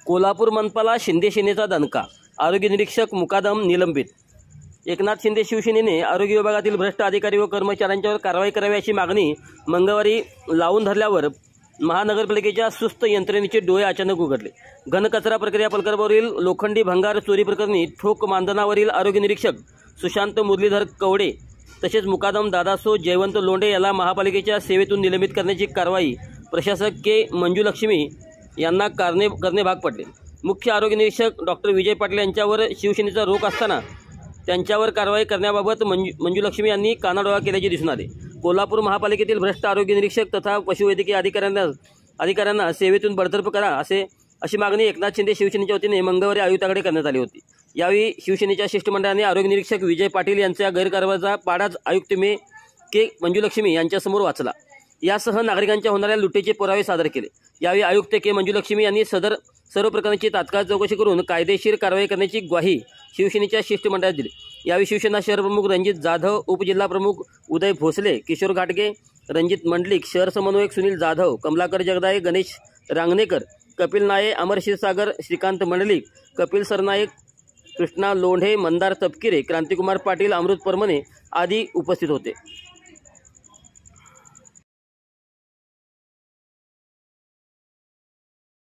कोल्हापूर मनपाला शिंदे सेनेचा दणका, आरोग्य निरीक्षक मुकादम निलंबित। एकनाथ शिंदे शिवसेनेने आरोग्य विभागातील भ्रष्ट अधिकारी व कर्मचाऱ्यांच्यावर कारवाई करावी अशी मागणी मंगळवारी लावून धरल्यावर महानगरपालिकेच्या सुस्त यंत्रणेचे डोळे अचानक उघडले। घनकचरा प्रक्रिया प्रकल्पावरील लोखंडी भंगार चोरी प्रकरणी ठोक मानधनावरील आरोग्य निरीक्षक सुशांत मुरलीधर कवडे तसेच मुकादम दादासो जयवंत लोंढे याला महापालिकेच्या सेवेतून निलंबित करण्याची कारवाई प्रशासक के मंजुलक्ष्मी यांना करणे भाग पडले। मुख्य आरोग्य निरीक्षक डॉक्टर विजय पाटील यांच्यावर शिवसेनेचा रोख असताना त्यांच्यावर कारवाई करण्याबाबत मंजुलक्ष्मी यांनी कानाडोळा केल्याचे दिसून आले। कोल्हापूर महापालिकेतील भ्रष्ट आरोग्य निरीक्षक तथा पशुवैद्यकीय अधिकाऱ्यांना सेवेतून बडतर्फ करा अशी मागणी एकनाथ शिंदे शिवसेनेच्या वतीने मंगळवारी आयुक्तांकडे करण्यात आली होती। यावेळी शिवसेनेच्या शिष्टमंडळाने आरोग्य निरीक्षक विजय पाटील यांच्या गैरकारभाराचा पाडाच आयुक्त के मंजुलक्ष्मी यांच्यासमोर वाचला। यासह नागरिकांच्या होणाऱ्या लुटीचे पुरावे सादर केले। यावेळी आयुक्त के मंजुलक्ष्मी यांनी सर्व प्रकरणाची तात्काळ चौकशी करून कायदेशीर कारवाई करण्याची ग्वाही शिवसेनेच्या शिष्टमंडळात दिली। यावेळी शिवसेना शहर प्रमुख रणजित जाधव, उपजिल्हा प्रमुख उदय भोसले, किशोर घाटगे, रणजित मंडलिक, शहर समन्वयक सुनील जाधव, कमलाकर जगदाळे, गणेश रांगणेकर, कपिल नाये, अमर क्षीरसागर, श्रीकांत मंडलिक, कपिल सरनाईक, कृष्णा लोंढे, मंदार तपकिरे, क्रांतिकुमार पाटील, अमृत परमने आदी उपस्थित होते।